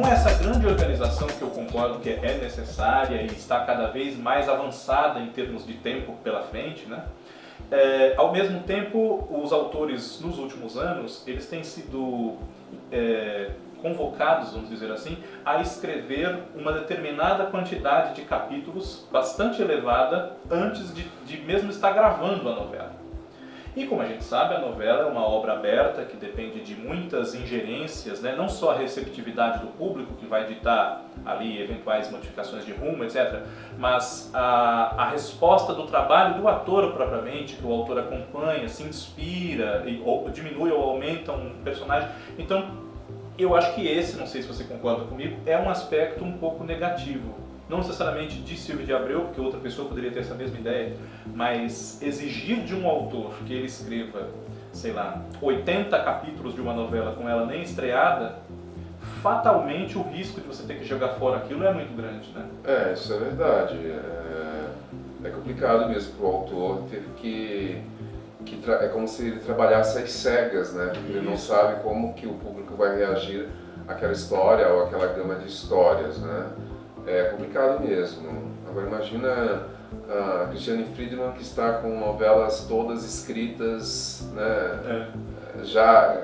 essa grande organização que eu concordo que é necessária e está cada vez mais avançada em termos de tempo pela frente, né? Ao mesmo tempo, os autores nos últimos anos, eles têm sido convocados, vamos dizer assim, a escrever uma determinada quantidade de capítulos bastante elevada antes de mesmo estar gravando a novela. E como a gente sabe, a novela é uma obra aberta que depende de muitas ingerências, né? Não só a receptividade do público, que vai ditar ali eventuais modificações de rumo, etc., mas a resposta do trabalho do ator propriamente, que o autor acompanha, se inspira, ou diminui ou aumenta um personagem. Então, eu acho que esse, não sei se você concorda comigo, é um aspecto um pouco negativo. Não necessariamente de Silvio de Abreu, porque outra pessoa poderia ter essa mesma ideia, mas exigir de um autor que ele escreva, sei lá, 80 capítulos de uma novela com ela nem estreada, fatalmente o risco de você ter que jogar fora aquilo é muito grande, né? Isso é verdade. É complicado mesmo para o autor ter que é como se ele trabalhasse às cegas, né? Porque ele não sabe como que o público vai reagir àquela história ou àquela gama de histórias, né? É complicado mesmo. Agora imagina a Cristiane Friedman, que está com novelas todas escritas, né? Já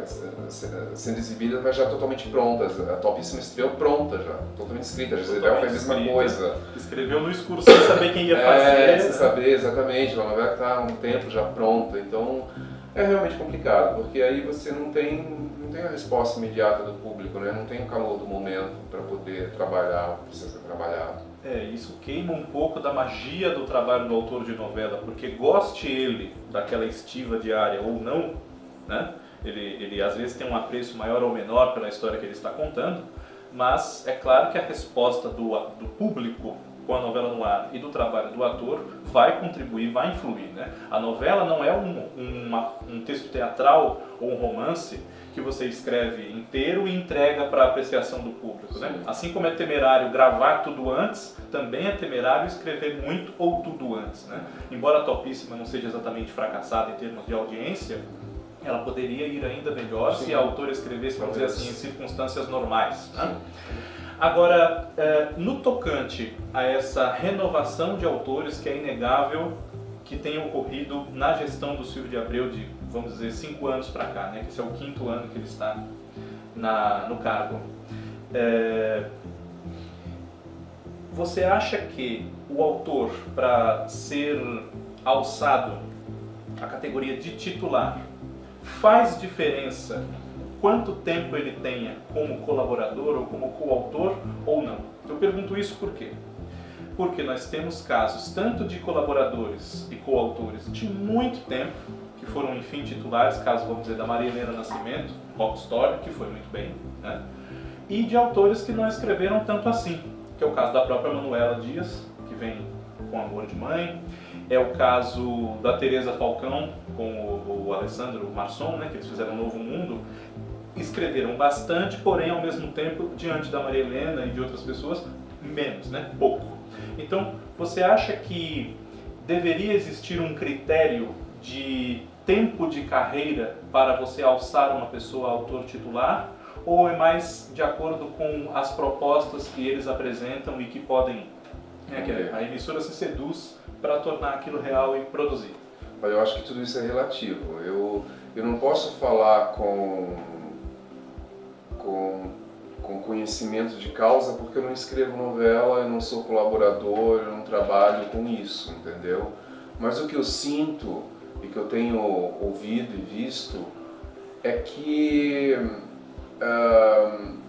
sendo exibidas, mas já totalmente prontas. A Topíssima estreou pronta já, totalmente escrita. A Gisele foi a mesma coisa. Escreveu no escuro sem saber quem ia fazer. Sem saber exatamente. Uma novela que está há um tempo já pronta. Então é realmente complicado, porque aí você não tem a resposta imediata do público, né? Não tem o calor do momento para poder trabalhar o que precisa ser trabalhado. Isso queima um pouco da magia do trabalho do autor de novela, porque goste ele daquela estiva diária ou não, né? Ele às vezes tem um apreço maior ou menor pela história que ele está contando, mas é claro que a resposta do público com a novela no ar e do trabalho do ator vai contribuir, vai influir, né? A novela não é um texto teatral ou um romance que você escreve inteiro e entrega para apreciação do público, né? Assim como é temerário gravar tudo antes, também é temerário escrever muito ou tudo antes, né? Embora a Topíssima não seja exatamente fracassada em termos de audiência, ela poderia ir ainda melhor se a autora escrevesse, vamos dizer assim, em circunstâncias normais, né? Agora, no tocante a essa renovação de autores, que é inegável que tenha ocorrido na gestão do Silvio de Abreu de, vamos dizer, 5 anos para cá, né? Que esse é o 5º ano que ele está no cargo. Você acha que o autor, para ser alçado à categoria de titular, faz diferença quanto tempo ele tenha como colaborador ou como coautor ou não? Eu pergunto isso por quê? Porque nós temos casos tanto de colaboradores e coautores de muito tempo, que foram, enfim, titulares, caso, vamos dizer, da Maria Helena Nascimento, Rock Story, que foi muito bem, né? E de autores que não escreveram tanto assim, que é o caso da própria Manuela Dias, que vem com Amor de Mãe, é o caso da Teresa Falcão com o Alessandro Marçom, né, que eles fizeram Novo Mundo, escreveram bastante, porém, ao mesmo tempo, diante da Maria Helena e de outras pessoas, menos, né, pouco. Então, você acha que deveria existir um critério de tempo de carreira para você alçar uma pessoa a autor titular, ou é mais de acordo com as propostas que eles apresentam e que podem, que a emissora se seduz para tornar aquilo real e produzir? Eu acho que tudo isso é relativo. Eu não posso falar com conhecimento de causa porque eu não escrevo novela, eu não sou colaborador, eu não trabalho com isso, entendeu? Mas o que eu sinto e que eu tenho ouvido e visto é que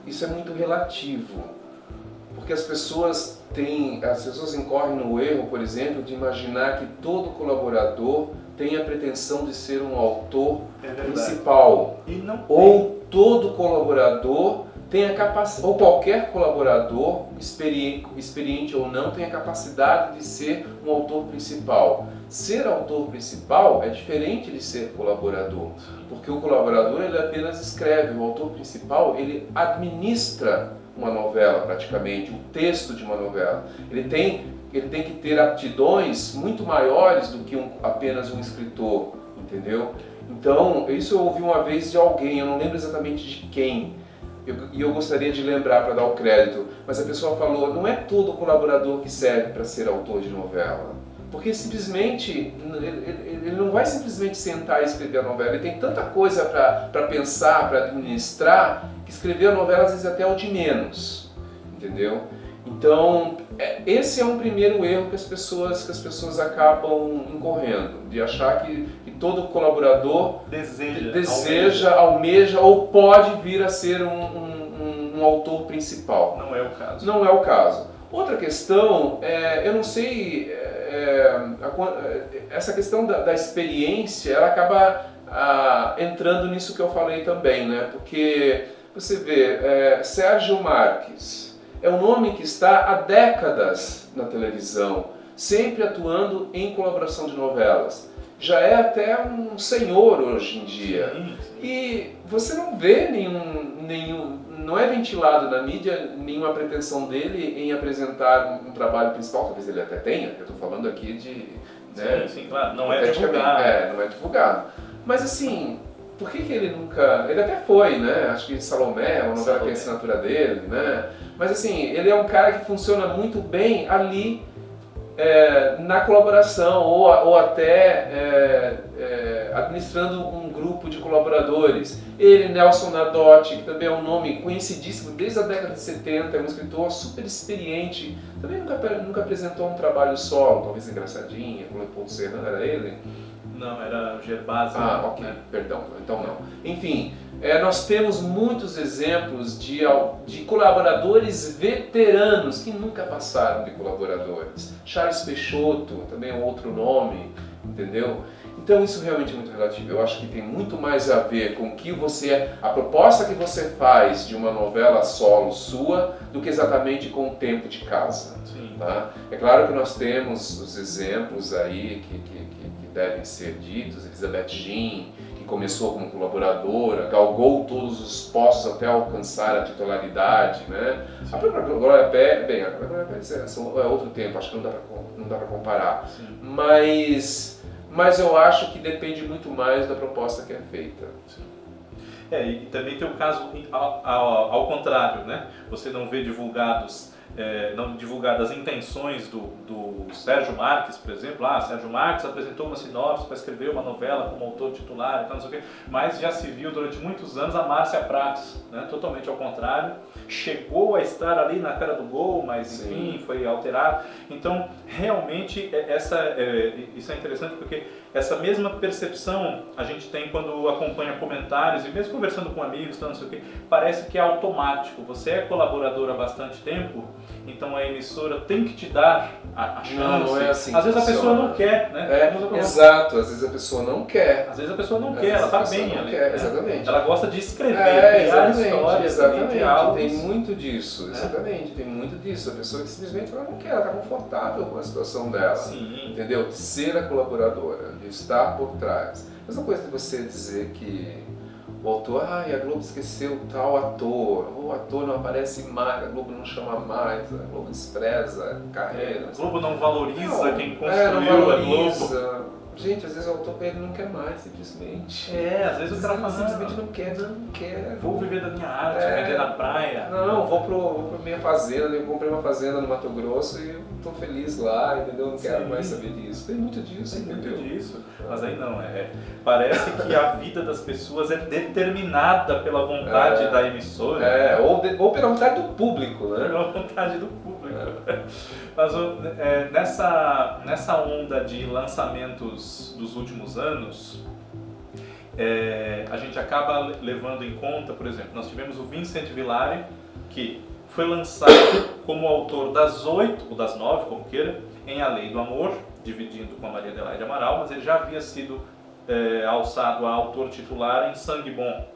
isso é muito relativo, porque as pessoas incorrem no erro, por exemplo, de imaginar que todo colaborador tem a pretensão de ser um autor principal, e não ou todo colaborador tem a capacidade, ou qualquer colaborador, experiente ou não, tem a capacidade de ser um autor principal. Ser autor principal é diferente de ser colaborador, porque o colaborador ele apenas escreve, o autor principal ele administra uma novela praticamente, o texto de uma novela. Ele tem que ter aptidões muito maiores do que apenas um escritor, entendeu? Então, isso eu ouvi uma vez de alguém, eu não lembro exatamente de quem, e eu gostaria de lembrar para dar o crédito, mas a pessoa falou, não é todo colaborador que serve para ser autor de novela. Porque simplesmente, ele não vai simplesmente sentar e escrever a novela, ele tem tanta coisa para pensar, para administrar, que escrever a novela às vezes até é o de menos, entendeu? Então, esse é um primeiro erro que as pessoas acabam incorrendo, de achar que todo colaborador deseja, almeja ou pode vir a ser um autor principal. Não é o caso. Não é o caso. Outra questão, eu não sei, essa questão da experiência, ela acaba entrando nisso que eu falei também, né? Porque você vê, Sérgio Marques é um nome que está há décadas na televisão, sempre atuando em colaboração de novelas. Já é até um senhor hoje em dia. Sim. E você não vê não é ventilado na mídia nenhuma pretensão dele em apresentar um trabalho principal, talvez ele até tenha, eu estou falando aqui de... Né, sim, claro, não é divulgado. Não é divulgado. Mas assim, por que ele nunca... Ele até foi, né? Acho que Salomé é uma novela que é a assinatura dele, né? Mas assim, ele é um cara que funciona muito bem ali na colaboração ou até administrando um grupo de colaboradores. Ele, Nelson Nadotti, que também é um nome conhecidíssimo desde a década de 70, é um escritor super experiente, também nunca apresentou um trabalho solo, talvez Engraçadinha, com Leopoldo Serrano, era ele? Não, era o Gervásio. Ok, né? Perdão, então não. Enfim, nós temos muitos exemplos de colaboradores veteranos que nunca passaram de colaboradores. Charles Peixoto, também é um outro nome, entendeu? Então isso realmente é muito relativo. Eu acho que tem muito mais a ver com a proposta que você faz de uma novela solo sua, do que exatamente com o tempo de casa. Sim. Tá? É claro que nós temos os exemplos aí que devem ser ditos, Elizabeth Jean, que começou como colaboradora, galgou todos os postos até alcançar a titularidade, né? A própria Glória Pérez, a Glória Pérez é outro tempo, acho que não dá para comparar. Sim. Mas eu acho que depende muito mais da proposta que é feita. Sim. E também tem o caso ao contrário, né? Você não vê divulgadas as intenções do Sérgio Marques, por exemplo. Sérgio Marques apresentou uma sinopse para escrever uma novela como autor titular e tal, não sei o quê. Mas já se viu durante muitos anos a Márcia Prates, né? Totalmente ao contrário. Chegou a estar ali na cara do gol, mas enfim, foi alterado. Então, realmente, isso é interessante porque essa mesma percepção a gente tem quando acompanha comentários e mesmo conversando com amigos, não sei o quê, parece que é automático. Você é colaborador há bastante tempo, então a emissora tem que te dar a chance. Não é assim. Às vezes a pessoa não quer, né? Exato, às vezes a pessoa não quer. Às vezes a pessoa não quer, ela está bem ali. Exatamente. Ela gosta de escrever, criar histórias, exatamente. Tem muito disso, exatamente, tem muito disso. A pessoa que simplesmente ela não quer, ela está confortável com a situação dela. Sim. Entendeu? De ser a colaboradora, de estar por trás. Mesma coisa de você dizer que o autor, a Globo esqueceu tal ator, o ator não aparece mais, a Globo não chama mais, a Globo despreza a carreira. A Globo não valoriza quem construiu a Globo. Gente, às vezes o autor ele não quer mais, simplesmente. Às vezes o cara fala, simplesmente não quer. Vou viver da minha arte, viver na praia. Não, vou pra minha fazenda, eu comprei uma fazenda no Mato Grosso e eu tô feliz lá, entendeu? Não quero mais saber disso. Tem muito disso, entendeu? Muito disso. Mas aí não, parece que a vida das pessoas é determinada pela vontade da emissora. Ou pela vontade do público, né? Pela vontade do público. Mas nessa onda de lançamentos dos últimos anos, a gente acaba levando em conta, por exemplo, nós tivemos o Vincent Villari, que foi lançado como autor das 8, ou das 9, como queira, em A Lei do Amor, dividindo com a Maria Adelaide Amaral, mas ele já havia sido alçado a autor titular em Sangue Bom.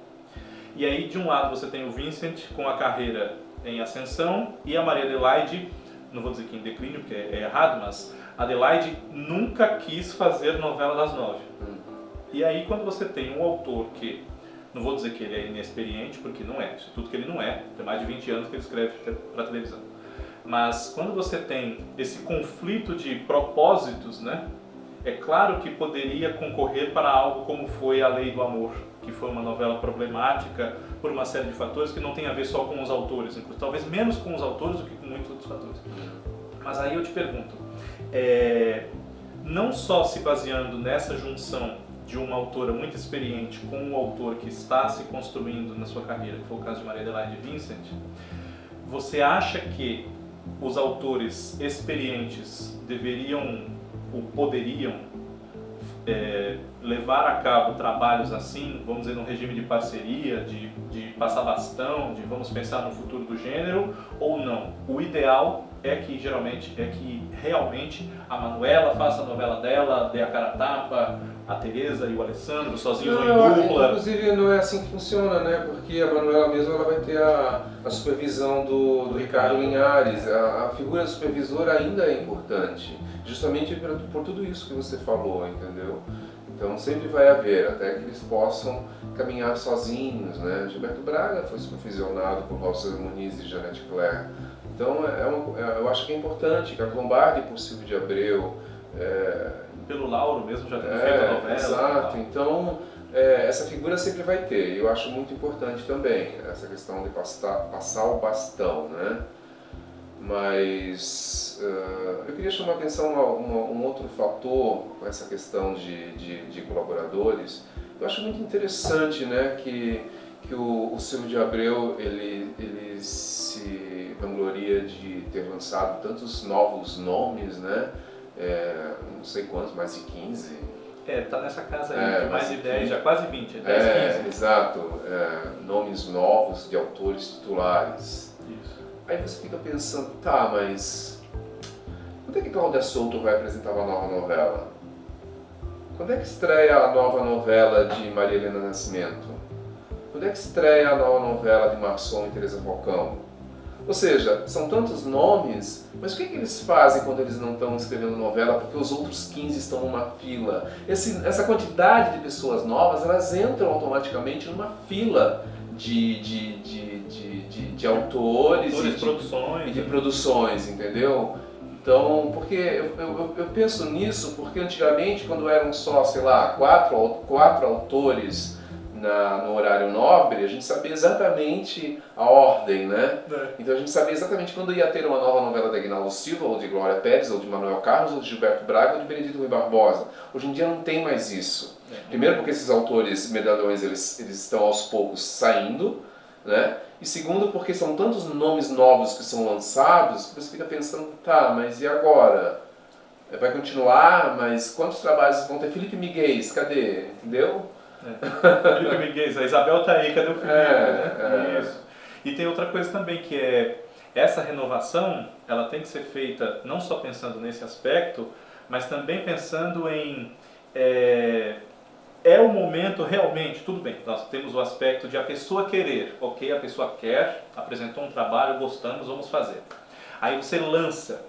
E aí, de um lado, você tem o Vincent com a carreira em ascensão e a Maria Adelaide, não vou dizer que em declínio, porque é errado, mas a Adelaide nunca quis fazer novela das 9. E aí, quando você tem um autor que, não vou dizer que ele é inexperiente, porque não é, isso é tudo que ele não é, tem mais de 20 anos que ele escreve para televisão. Mas quando você tem esse conflito de propósitos, né, É claro que poderia concorrer para algo como foi A Lei do Amor, que foi uma novela problemática por uma série de fatores que não tem a ver só com os autores, talvez menos com os autores do que com muitos outros fatores. Mas aí eu te pergunto, não só se baseando nessa junção de uma autora muito experiente com um autor que está se construindo na sua carreira, que foi o caso de Maria Adelaide Vincent, você acha que os autores experientes deveriam ou poderiam levar a cabo trabalhos assim, vamos dizer, num regime de parceria, de passar bastão, de vamos pensar no futuro do gênero, ou não? O ideal é que realmente a Manuela faça a novela dela, dê a cara a tapa, a Teresa e o Alessandro sozinhos ou em dupla. Inclusive não é assim que funciona, né? Porque a Manuela mesmo ela vai ter a supervisão do Ricardo Linhares. A figura supervisora ainda é importante, justamente por tudo isso que você falou, entendeu? Então sempre vai haver, até que eles possam caminhar sozinhos, né? Gilberto Braga foi supervisionado por Valser Muniz e Janete Claire. Então eu acho que é importante que a Lombardi por Silvio de Abreu, pelo Lauro mesmo já tendo feito a novela. Exato, então essa figura sempre vai ter, e eu acho muito importante também essa questão de passar o bastão, né? Mas eu queria chamar a atenção um outro fator com essa questão de colaboradores. Eu acho muito interessante, né, que o Silvio de Abreu ele se vangloria de ter lançado tantos novos nomes, né? Não sei quantos, mais de 15. Tá nessa casa aí, de mais de 10, já quase 20, 10, 15. Exato, nomes novos de autores titulares. Isso. Aí você fica pensando, tá, mas quando é que Cláudia Souto vai apresentar uma nova novela? Quando é que estreia a nova novela de Maria Helena Nascimento? Quando é que estreia a nova novela de Marçom e Teresa Falcão? Ou seja, são tantos nomes, mas o que eles fazem quando eles não estão escrevendo novela porque os outros 15 estão numa fila? Essa quantidade de pessoas novas, elas entram automaticamente numa fila de autores e de produções, entendeu? Então, porque eu penso nisso porque antigamente, quando eram só, sei lá, quatro autores no horário nobre, a gente sabia exatamente a ordem, né? Então a gente sabia exatamente quando ia ter uma nova novela de Aguinaldo Silva, ou de Glória Pérez, ou de Manuel Carlos, ou de Gilberto Braga, ou de Benedito Rui Barbosa. Hoje em dia não tem mais isso. Primeiro porque esses autores medalhões eles estão aos poucos saindo, né? E segundo porque são tantos nomes novos que são lançados que você fica pensando, tá, mas e agora? Vai continuar, mas quantos trabalhos vão ter? Felipe Miguel, cadê? Entendeu? Felipe Miguel, a Isabel tá aí, cadê o Felipe? Né? Isso. E tem outra coisa também que essa renovação, ela tem que ser feita não só pensando nesse aspecto, mas também pensando em o momento realmente, tudo bem, nós temos o aspecto de a pessoa querer, ok, a pessoa quer, apresentou um trabalho, gostamos, vamos fazer. Aí você lança.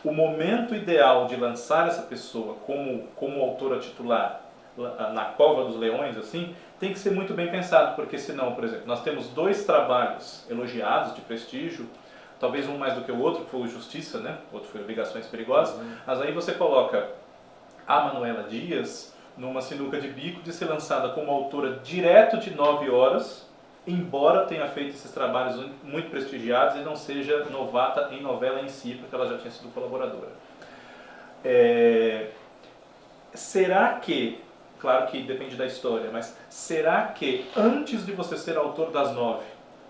O momento ideal de lançar essa pessoa como autora titular na cova dos leões, assim, tem que ser muito bem pensado, porque senão, por exemplo, nós temos 2 trabalhos elogiados de prestígio, talvez um mais do que o outro, que foi o Justiça, né? O outro foi Obrigações Perigosas, mas aí você coloca a Manuela Dias numa sinuca de bico de ser lançada como autora direto de 9 horas, embora tenha feito esses trabalhos muito prestigiados e não seja novata em novela em si, porque ela já tinha sido colaboradora. Será que, claro que depende da história, mas será que antes de você ser autor das 9,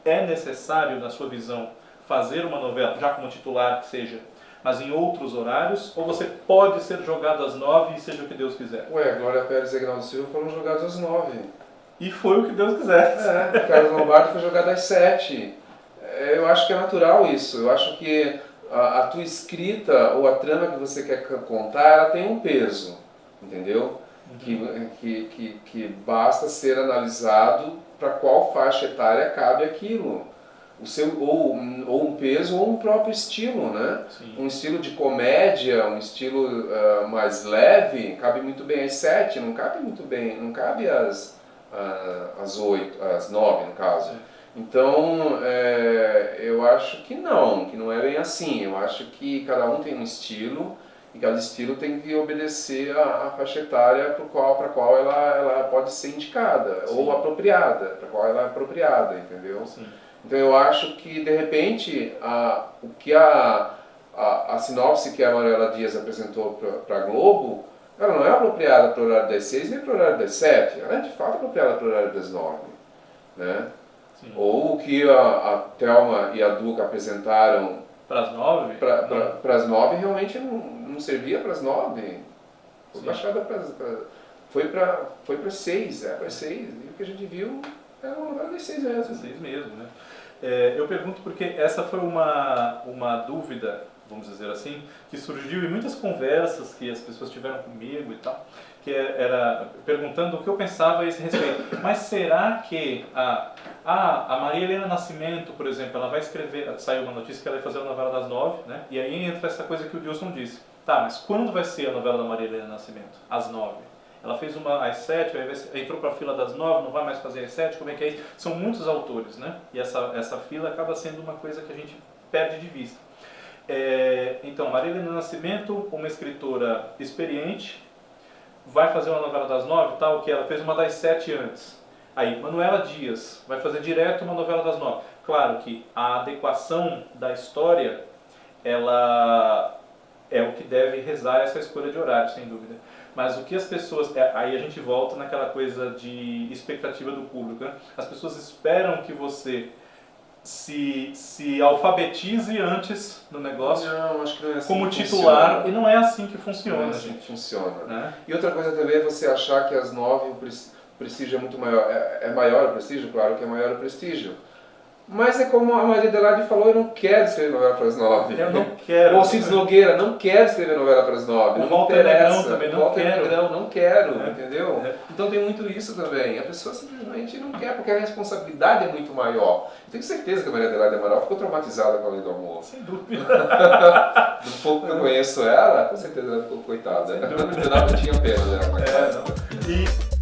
é necessário, na sua visão, fazer uma novela, já como titular que seja, mas em outros horários, ou você pode ser jogado às 9 e seja o que Deus quiser? Glória Pérez e Aguinaldo Silva foram jogados às 9. E foi o que Deus quiser. Carlos Lombardi foi jogado às 7. Eu acho que é natural isso. Eu acho que a tua escrita ou a trama que você quer contar, ela tem um peso, entendeu? Que basta ser analisado para qual faixa etária cabe aquilo. Ou um peso ou um próprio estilo, né? Sim. Um estilo de comédia, um estilo mais leve, cabe muito bem às 7, não cabe muito bem, não cabe às 8, às 9 no caso. Então, eu acho que não é bem assim. Eu acho que cada um tem um estilo E cada estilo tem que obedecer à faixa etária para qual ela pode ser indicada, Sim. ou apropriada, para qual ela é apropriada, entendeu? Sim. Então eu acho que, de repente, o que a sinopse que a Manuela Dias apresentou para a Globo, ela não é apropriada para o horário das 6 nem para o horário das 7, ela é de fato apropriada para o horário das 9. Né? Sim. Ou o que a Thelma e a Duca apresentaram para as 9? Para as 9 realmente não servia para as 9. Foi baixada para foi para 6, para 6. E o que a gente viu era uma novela das 6 mesmo. 6 mesmo, né? Eu pergunto porque essa foi uma dúvida, vamos dizer assim, que surgiu em muitas conversas que as pessoas tiveram comigo e tal, que era perguntando o que eu pensava a esse respeito. Mas será que a Maria Helena Nascimento, por exemplo, ela vai escrever, saiu uma notícia que ela vai fazer a novela das 9, né? E aí entra essa coisa que o Dilson disse. Tá, mas quando vai ser a novela da Maria Helena Nascimento? Às 9. Ela fez uma às 7, aí entrou para a fila das 9, não vai mais fazer às 7, como é que é isso? São muitos autores, né? E essa fila acaba sendo uma coisa que a gente perde de vista. Então, Maria Helena Nascimento, uma escritora experiente, vai fazer uma novela das 9, tal, que ela fez uma das 7 antes. Aí, Manuela Dias vai fazer direto uma novela das 9. Claro que a adequação da história, ela é o que deve rezar essa escolha de horário, sem dúvida. Mas o que as pessoas... aí a gente volta naquela coisa de expectativa do público, né? As pessoas esperam que você se alfabetize antes no negócio, não, acho que não é assim como que titular, funciona. e não é assim que funciona. Não é assim que funciona. Né? E outra coisa também é você achar que às 9 o prestígio é muito maior. É maior o prestígio? Claro que é maior o prestígio. Mas é como a Maria Adelaide falou, eu não quero escrever novela para as 9. Eu não quero. O Alcides Nogueira, não quero escrever novela para as 9. O Não Walter interessa. Negrão também, não Walter quero. Negrão, não quero, É. entendeu? É. Então tem muito isso também. A pessoa simplesmente não quer, porque a responsabilidade é muito maior. Eu tenho certeza que a Maria Adelaide Amaral ficou traumatizada com a Lei do Amor. Sem dúvida. Do pouco que eu conheço ela, com certeza ela ficou coitada. Sem dúvida. Eu não tinha pena dela. Não. E